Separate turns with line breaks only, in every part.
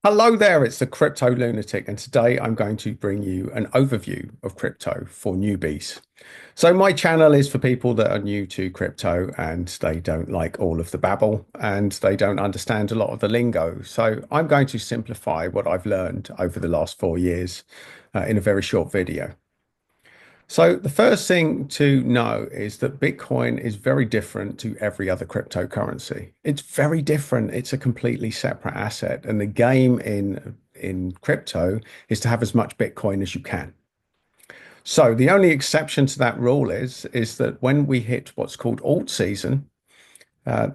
Hello there, it's the Crypto Lunatic, and today I'm going to bring you an overview of crypto for newbies. So, my channel is for people that are new to crypto and they don't like all of the babble and they don't understand a lot of the lingo. So, I'm going to simplify what I've learned over the last 4 years in a very short video. So, the first thing to know is that Bitcoin is very different to every other cryptocurrency. It's very different. It's a completely separate asset. And the game in crypto is to have as much Bitcoin as you can. So, the only exception to that rule is that when we hit what's called alt season,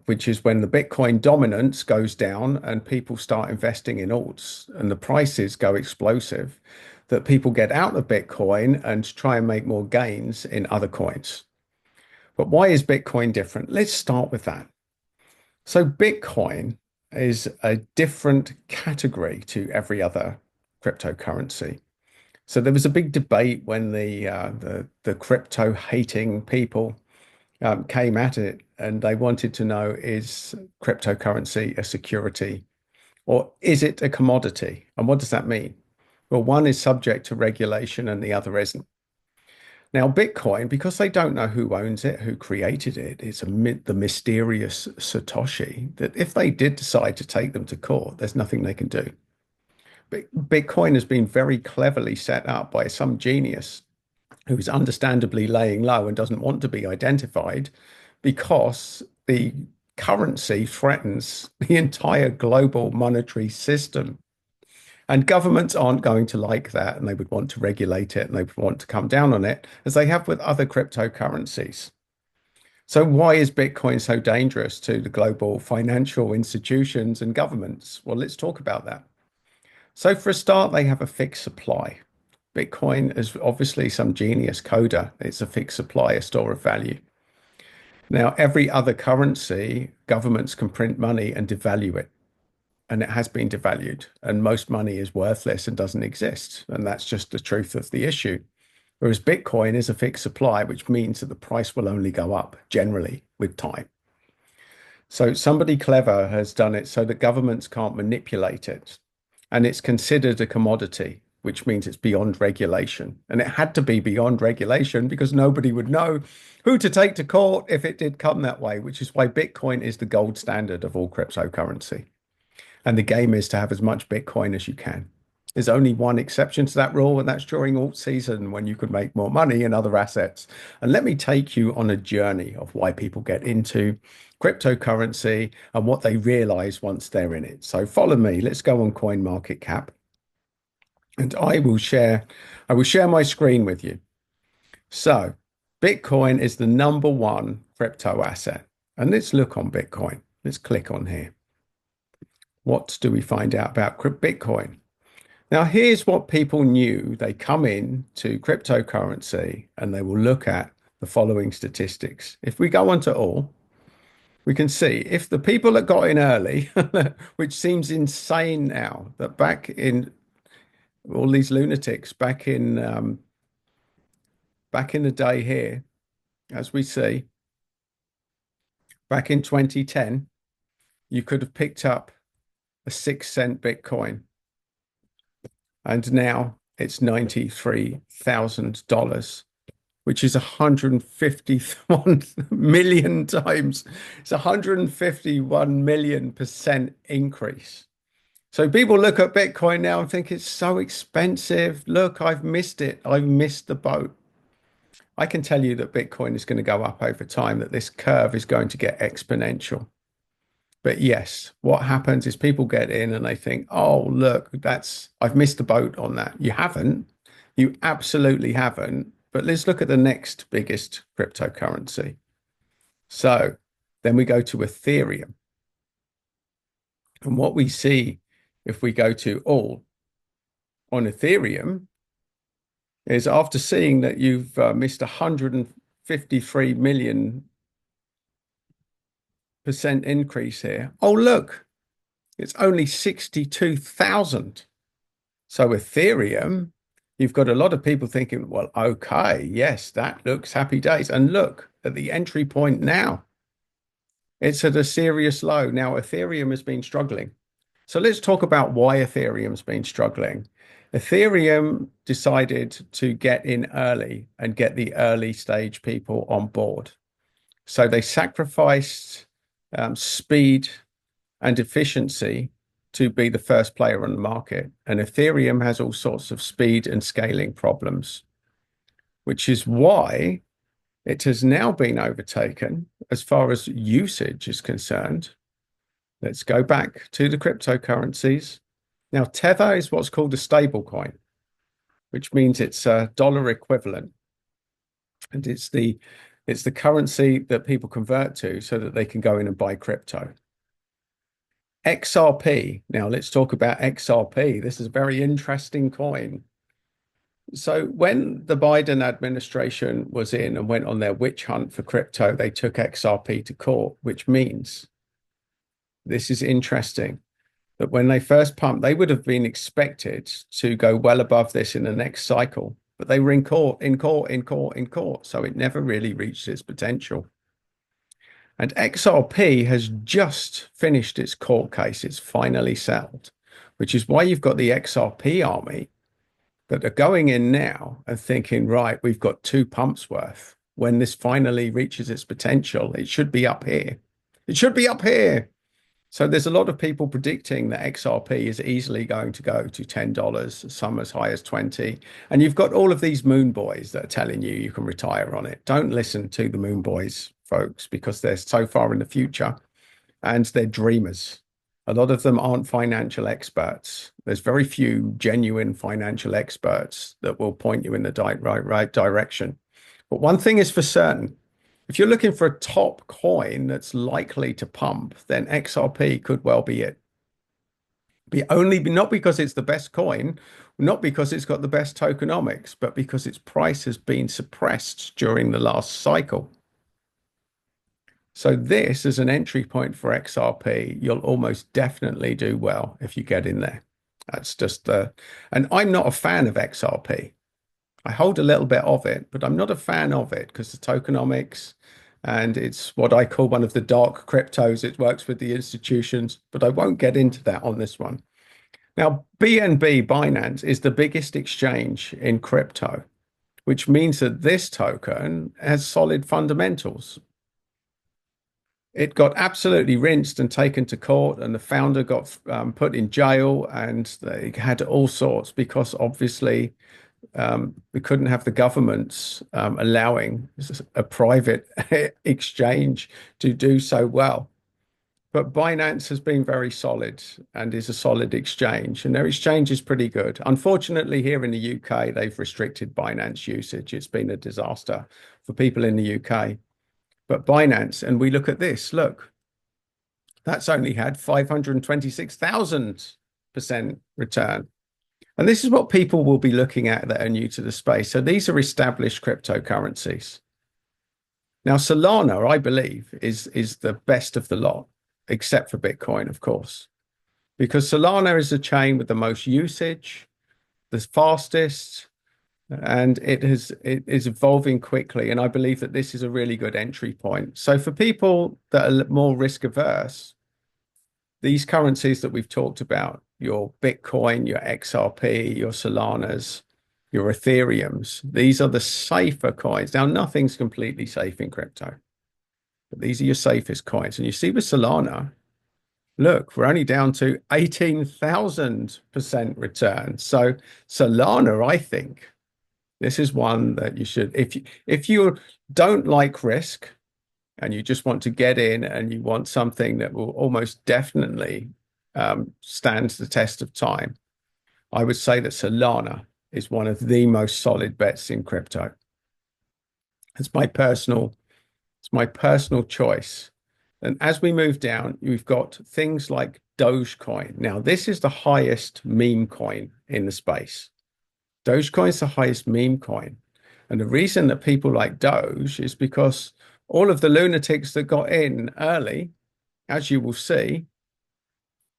which is when the Bitcoin dominance goes down and people start investing in alts and the prices go explosive, that people get out of Bitcoin and try and make more gains in other coins. But why is Bitcoin different? Let's start with that. So, Bitcoin is a different category to every other cryptocurrency. So there was a big debate when the crypto hating people came at it and they wanted to know, is cryptocurrency a security or is it a commodity? And what does that mean? Well, one is subject to regulation and the other isn't. Now, Bitcoin, because they don't know who owns it, who created it, it's the mysterious Satoshi, that if they did decide to take them to court, there's nothing they can do. Bitcoin has been very cleverly set up by some genius who's understandably laying low and doesn't want to be identified because the currency threatens the entire global monetary system. And governments aren't going to like that, and they would want to regulate it and they would want to come down on it, as they have with other cryptocurrencies. So, why is Bitcoin so dangerous to the global financial institutions and governments? Well, let's talk about that. So, for a start, they have a fixed supply. Bitcoin is obviously some genius coder. It's a fixed supply, a store of value. Now, every other currency, governments can print money and devalue it. And it has been devalued. And most money is worthless and doesn't exist. And that's just the truth of the issue. Whereas Bitcoin is a fixed supply, which means that the price will only go up generally with time. So somebody clever has done it so that governments can't manipulate it. And it's considered a commodity, which means it's beyond regulation. And it had to be beyond regulation because nobody would know who to take to court if it did come that way, which is why Bitcoin is the gold standard of all cryptocurrency. And the game is to have as much Bitcoin as you can. There's only one exception to that rule, and that's during alt season when you could make more money in other assets. And let me take you on a journey of why people get into cryptocurrency and what they realize once they're in it. So follow me. Let's go on CoinMarketCap, and I will share my screen with you. So Bitcoin is the number one crypto asset. And let's look on Bitcoin. Let's click on here. What do we find out about Bitcoin? Now, here's what people knew. They come in to cryptocurrency and they will look at the following statistics. If we go on to all, we can see if the people that got in early, which seems insane now, that back in all these lunatics back in the day here, as we see, back in 2010, you could have picked up a 6 cent Bitcoin. And now it's $93,000, which is 151 million times. It's 151 million% increase. So people look at Bitcoin now and think it's so expensive. Look, I've missed it. I've missed the boat. I can tell you that Bitcoin is going to go up over time, that this curve is going to get exponential. But yes, what happens is people get in and they think, oh, look, I've missed the boat on that. You haven't. You absolutely haven't. But let's look at the next biggest cryptocurrency. So then we go to Ethereum. And what we see if we go to all on Ethereum is after seeing that you've missed 153 million percent increase here. Oh, look, it's only 62,000. So Ethereum, you've got a lot of people thinking, well, okay, yes, that looks happy days. And look at the entry point now. It's at a serious low. Now, Ethereum has been struggling. So let's talk about why Ethereum's been struggling. Ethereum decided to get in early and get the early stage people on board. So they sacrificed speed and efficiency to be the first player on the market. And Ethereum has all sorts of speed and scaling problems, which is why it has now been overtaken as far as usage is concerned. Let's go back to the cryptocurrencies. Now, Tether is what's called a stable coin, which means it's a dollar equivalent. And it's the currency that people convert to so that they can go in and buy crypto. XRP. Now let's talk about XRP. This is a very interesting coin. So when the Biden administration was in and went on their witch hunt for crypto, they took XRP to court, which means this is interesting that when they first pumped, they would have been expected to go well above this in the next cycle, but they were in court, in court, in court, in court. So it never really reached its potential. And XRP has just finished its court case. It's finally settled, which is why you've got the XRP army that are going in now and thinking, right, we've got 2 pumps worth. When this finally reaches its potential, it should be up here. It should be up here. So there's a lot of people predicting that XRP is easily going to go to $10, some as high as 20. And you've got all of these moon boys that are telling you you can retire on it. Don't listen to the moon boys, folks, because they're so far in the future and they're dreamers. A lot of them aren't financial experts. There's very few genuine financial experts that will point you in the right direction. But one thing is for certain, if you're looking for a top coin that's likely to pump, then XRP could well be it. Not because it's the best coin, not because it's got the best tokenomics, but because its price has been suppressed during the last cycle. So this is an entry point for XRP. You'll almost definitely do well if you get in there. That's just and I'm not a fan of XRP. I hold a little bit of it, but I'm not a fan of it because the tokenomics and it's what I call one of the dark cryptos. It works with the institutions, but I won't get into that on this one. Now, BNB Binance is the biggest exchange in crypto, which means that this token has solid fundamentals. It got absolutely rinsed and taken to court, and the founder got put in jail, and they had all sorts because obviously we couldn't have the governments allowing a private exchange to do so well. But Binance has been very solid and is a solid exchange, and their exchange is pretty good. Unfortunately, here in the UK, they've restricted Binance usage. It's been a disaster for people in the UK. But Binance, and we look at this, look, that's only had 526,000% return. And this is what people will be looking at that are new to the space. So these are established cryptocurrencies. Now, Solana, I believe, is the best of the lot, except for Bitcoin, of course, because Solana is the chain with the most usage, the fastest, and it is evolving quickly. And I believe that this is a really good entry point. So for people that are more risk averse, these currencies that we've talked about, your Bitcoin, your XRP, your Solanas, your Ethereums, these are the safer coins. Now, nothing's completely safe in crypto, but these are your safest coins. And you see with Solana, look, we're only down to 18,000% return. So Solana, I think, this is one that you should, if you don't like risk and you just want to get in and you want something that will almost definitely stand the test of time, I would say that Solana is one of the most solid bets in crypto. It's my personal choice. And as we move down, you've got things like Dogecoin. Now, this is the highest meme coin in the space. Dogecoin is the highest meme coin. And the reason that people like Doge is because all of the lunatics that got in early, as you will see,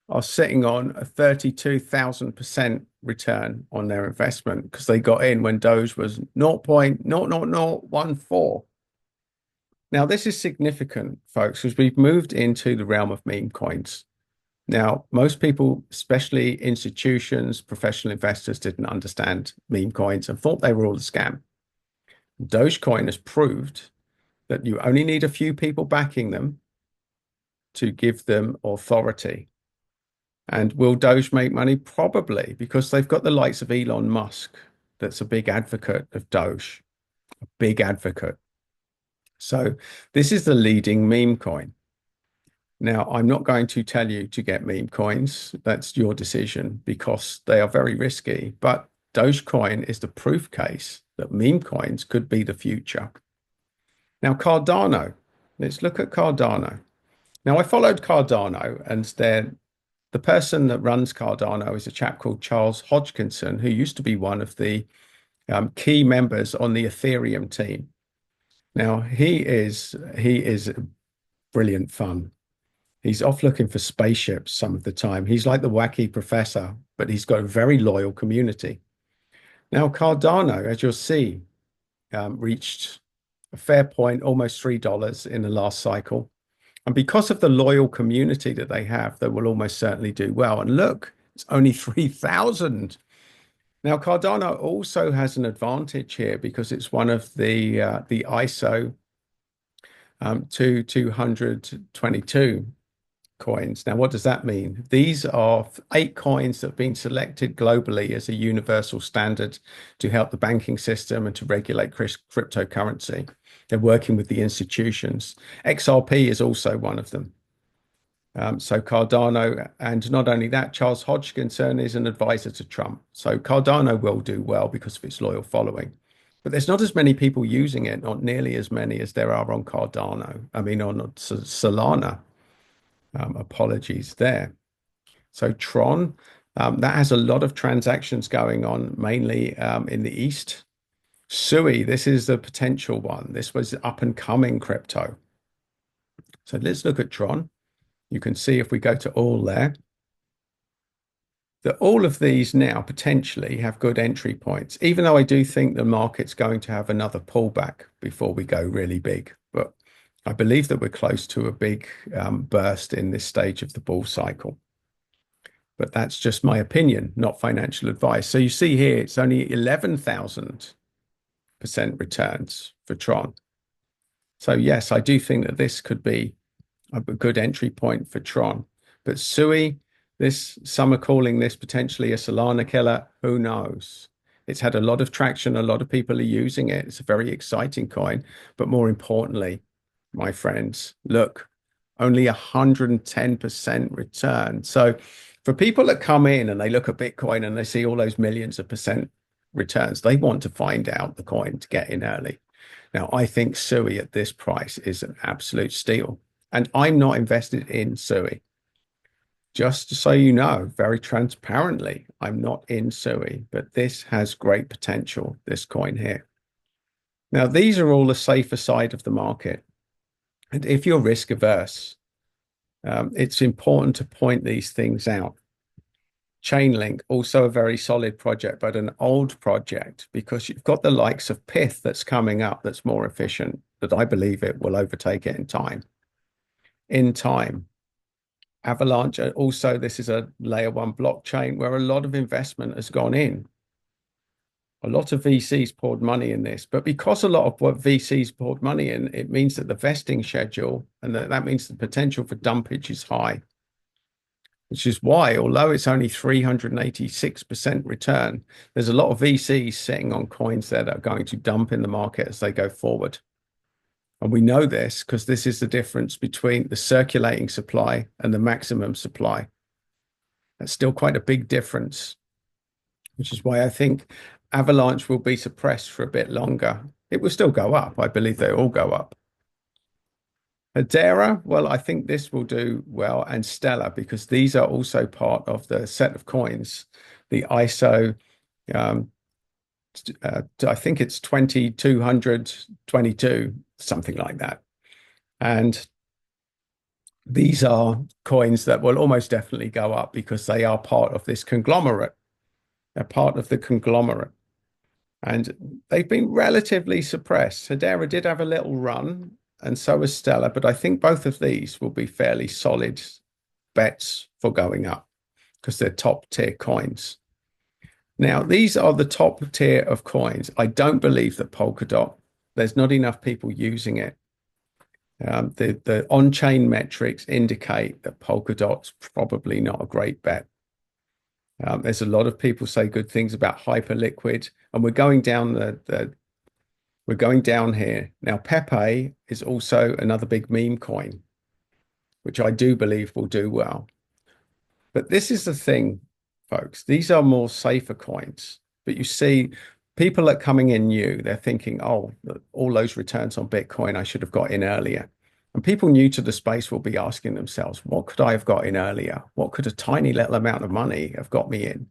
are sitting on a 32,000% return on their investment because they got in when Doge was 0.00014. Now, this is significant, folks, because we've moved into the realm of meme coins. Now, most people, especially institutions, professional investors, didn't understand meme coins and thought they were all a scam. Dogecoin has proved that you only need a few people backing them to give them authority. And will Doge make money? Probably, because they've got the likes of Elon Musk, that's a big advocate of Doge, a big advocate. So this is the leading meme coin. Now, I'm not going to tell you to get meme coins. That's your decision because they are very risky. But Dogecoin is the proof case that meme coins could be the future. Now, Cardano. Let's look at Cardano. Now, I followed Cardano, and the person that runs Cardano is a chap called Charles Hodgkinson, who used to be one of the key members on the Ethereum team. Now, he is brilliant fun. He's off looking for spaceships some of the time. He's like the wacky professor, but he's got a very loyal community. Now, Cardano, as you'll see, reached a fair point, almost $3 in the last cycle. And because of the loyal community that they have, they will almost certainly do well. And look, it's only 3,000. Now, Cardano also has an advantage here because it's one of the ISO 222 coins. Now, what does that mean? These are 8 coins that have been selected globally as a universal standard to help the banking system and to regulate cryptocurrency. They're working with the institutions. XRP is also one of them. So Cardano, and not only that, Charles Hodgkinson is an advisor to Trump. So Cardano will do well because of its loyal following. But there's not as many people using it, not nearly as many as there are on Cardano. I mean, on Solana. Apologies there. So Tron, that has a lot of transactions going on, mainly in the East. Sui, this is the potential one. This was up and coming crypto. So let's look at Tron. You can see if we go to all there, that all of these now potentially have good entry points, even though I do think the market's going to have another pullback before we go really big. But I believe that we're close to a big burst in this stage of the bull cycle. But that's just my opinion, not financial advice. So you see here, it's only 11,000% returns for Tron. So yes, I do think that this could be a good entry point for Tron. But Sui, some are calling this potentially a Solana killer. Who knows? It's had a lot of traction. A lot of people are using it. It's a very exciting coin. But more importantly, my friends, look, only 110% return. So for people that come in and they look at Bitcoin and they see all those millions of percent returns, they want to find out the coin to get in early. Now, I think Sui at this price is an absolute steal. And I'm not invested in Sui. Just so you know, very transparently, I'm not in Sui, but this has great potential, this coin here. Now, these are all the safer side of the market. And if you're risk averse, it's important to point these things out. Chainlink, also a very solid project, but an old project because you've got the likes of Pith that's coming up that's more efficient, but I believe it will overtake it in time. Avalanche, also, this is a layer 1 blockchain where a lot of investment has gone in. A lot of VCs poured money in this, but because a lot of what VCs poured money in, it means that the vesting schedule and that means the potential for dumpage is high, which is why, although it's only 386% return, there's a lot of VCs sitting on coins there that are going to dump in the market as they go forward. And we know this because this is the difference between the circulating supply and the maximum supply. That's still quite a big difference, which is why I think Avalanche will be suppressed for a bit longer. It will still go up. I believe they all go up. Hedera, well, I think this will do well, and Stellar, because these are also part of the set of coins, the ISO, I think it's 2222, something like that. And these are coins that will almost definitely go up because they are part of this conglomerate. They're part of the conglomerate. And they've been relatively suppressed. Hedera did have a little run, and so has Stellar, but I think both of these will be fairly solid bets for going up because they're top tier coins. Now, these are the top tier of coins. I don't believe that Polkadot, there's not enough people using it. The on-chain metrics indicate that Polkadot's probably not a great bet. There's a lot of people say good things about Hyperliquid, and we're going down we're going down here. Now, Pepe is also another big meme coin, which I do believe will do well. But this is the thing, folks. These are more safer coins. But you see, people are coming in new. They're thinking, oh, all those returns on Bitcoin, I should have got in earlier. And people new to the space will be asking themselves, what could I have got in earlier? What could a tiny little amount of money have got me in?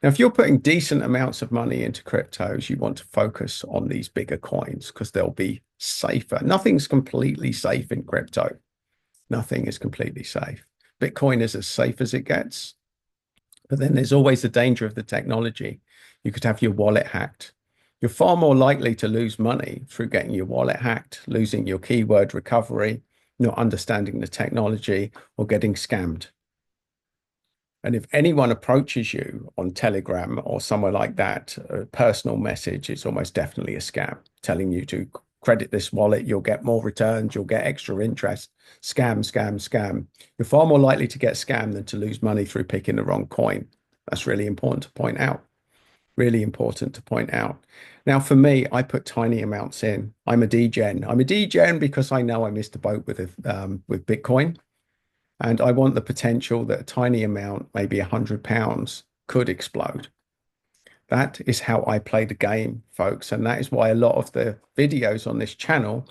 Now, if you're putting decent amounts of money into cryptos, you want to focus on these bigger coins because they'll be safer. Nothing's completely safe in crypto. Nothing is completely safe. Bitcoin is as safe as it gets. But then there's always the danger of the technology. You could have your wallet hacked. You're far more likely to lose money through getting your wallet hacked, losing your keyword recovery, not understanding the technology, or getting scammed. And if anyone approaches you on Telegram or somewhere like that, a personal message is almost definitely a scam, telling you to credit this wallet, you'll get more returns, you'll get extra interest. Scam, scam, scam. You're far more likely to get scammed than to lose money through picking the wrong coin. That's really important to point out. Really important to point out. Now, for me, I put tiny amounts in. I'm a degen. I'm a degen because I know I missed the boat with Bitcoin. And I want the potential that a tiny amount, maybe £100, could explode. That is how I play the game, folks. And that is why a lot of the videos on this channel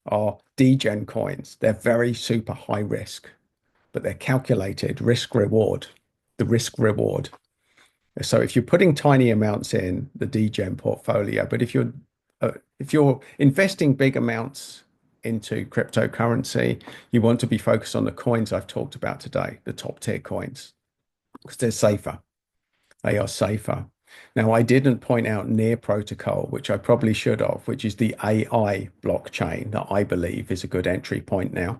are degen coins. They're very super high risk, but they're calculated risk reward, the risk reward. So if you're putting tiny amounts in the degen portfolio, but if you're investing big amounts into cryptocurrency, you want to be focused on the coins I've talked about today, the top tier coins, because they're safer. They are safer. Now, I didn't point out Near Protocol, which I probably should have, which is the AI blockchain that I believe is a good entry point now,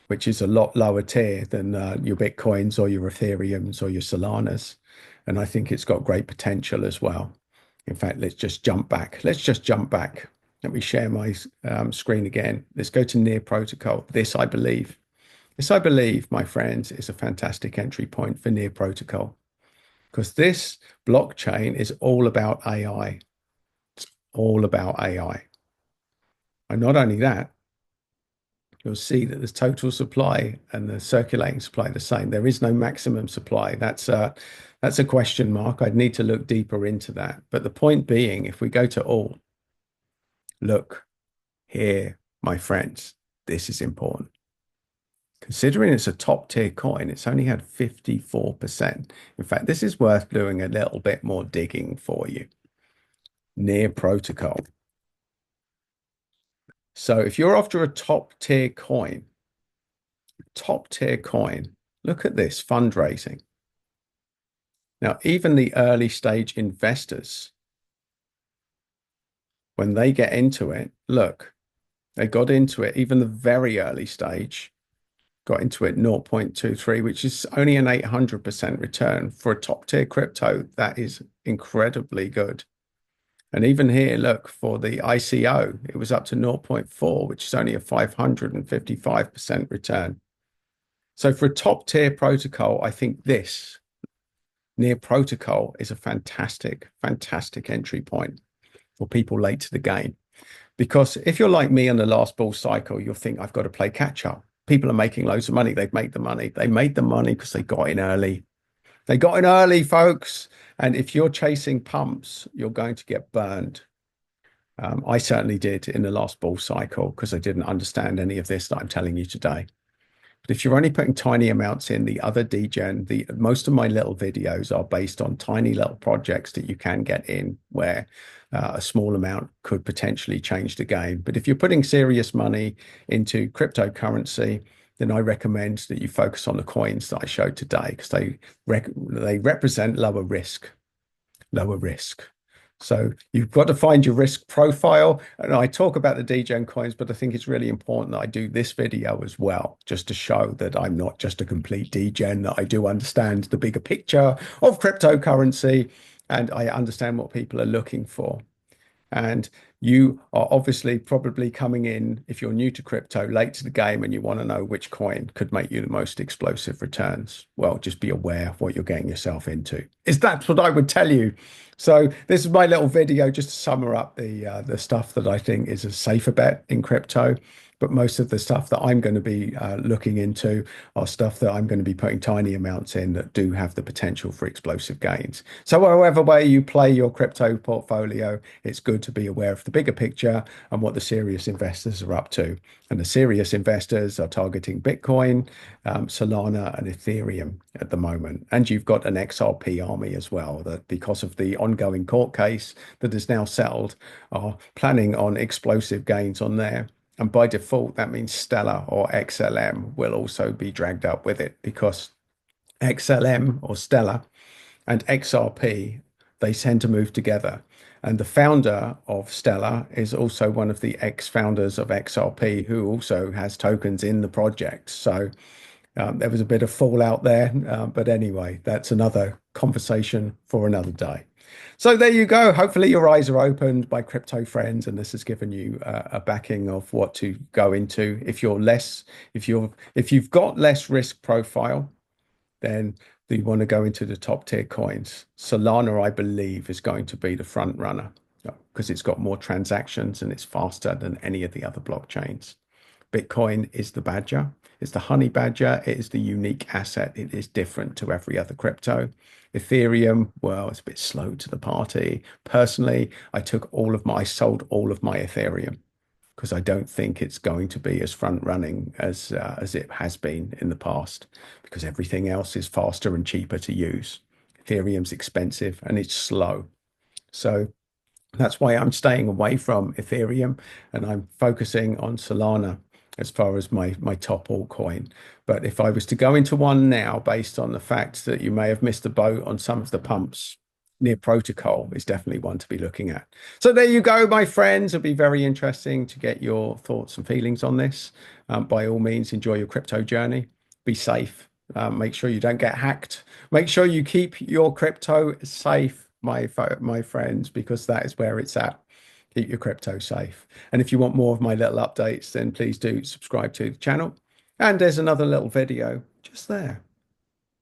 which is a lot lower tier than your Bitcoins or your Ethereums or your Solanas. And I think it's got great potential as well. In fact, let's just jump back. Let's just jump back. Let me share my screen again. Let's go to Near Protocol. This, I believe, my friends, is a fantastic entry point for Near Protocol because this blockchain is all about AI. It's all about AI. And not only that, you'll see that the total supply and the circulating supply are the same. There is no maximum supply. That's a question mark. I'd need to look deeper into that. But the point being, if we go to all, look here, my friends, this is important. Considering it's a top tier coin, it's only had 54%. In fact, this is worth doing a little bit more digging for you. Near Protocol. So if you're after a top tier coin, look at this fundraising. Now, even the early stage investors, when they get into it, look, they got into it, even the very early stage, got into it 0.23, which is only an 800% return for a top tier crypto. That is incredibly good. And even here, look, for the ICO, it was up to 0.4, which is only a 555% return. So for a top tier protocol, I think this Near Protocol is a fantastic, fantastic entry point for people late to the game. Because if you're like me in the last bull cycle, you'll think I've got to play catch up. People are making loads of money. They've made the money. They made the money because they got in early. They got in early, folks. And if you're chasing pumps, you're going to get burned. I certainly did in the last bull cycle because I didn't understand any of this that I'm telling you today. But if you're only putting tiny amounts in, the other degen, most of my little videos are based on tiny little projects that you can get in where a small amount could potentially change the game. But if you're putting serious money into cryptocurrency, then I recommend that you focus on the coins that I showed today because they represent lower risk, lower risk. So you've got to find your risk profile. And I talk about the degen coins, but I think it's really important that I do this video as well, just to show that I'm not just a complete degen, that I do understand the bigger picture of cryptocurrency and I understand what people are looking for. And you are obviously probably coming in, if you're new to crypto, late to the game and you want to know which coin could make you the most explosive returns. Well, just be aware of what you're getting yourself into. Is that what I would tell you? So this is my little video just to sum up the stuff that I think is a safer bet in crypto. But most of the stuff that I'm going to be looking into are stuff that I'm going to be putting tiny amounts in that do have the potential for explosive gains. So however way you play your crypto portfolio, it's good to be aware of the bigger picture and what the serious investors are up to. And the serious investors are targeting Bitcoin, Solana, and Ethereum at the moment. And you've got an XRP army as well that, because of the ongoing court case that is now settled, are planning on explosive gains on there. And by default, that means Stellar or XLM will also be dragged up with it, because XLM or Stellar and XRP, they tend to move together. And the founder of Stellar is also one of the ex-founders of XRP, who also has tokens in the project. So there was a bit of fallout there. But anyway, that's another conversation for another day. So there you go. Hopefully your eyes are opened by crypto friends, and this has given you a backing of what to go into. If you've got less risk profile, then you want to go into the top tier coins. Solana, I believe, is going to be the front runner because it's got more transactions and it's faster than any of the other blockchains. Bitcoin is the badger. It's the honey badger. It is the unique asset. It is different to every other crypto. Ethereum, well, it's a bit slow to the party. Personally, I sold all of my Ethereum because I don't think it's going to be as front running as it has been in the past, because everything else is faster and cheaper to use. Ethereum's expensive and it's slow. So that's why I'm staying away from Ethereum and I'm focusing on Solana as far as my top altcoin. But if I was to go into one now, based on the fact that you may have missed the boat on some of the pumps, near protocol is definitely one to be looking at. So there you go, my friends. It'll be very interesting to get your thoughts and feelings on this. By all means, enjoy your crypto journey. Be safe. Make sure you don't get hacked. Make sure you keep your crypto safe, my friends, because that is where it's at. Keep your crypto safe. And if you want more of my little updates, then please do subscribe to the channel. And there's another little video just there.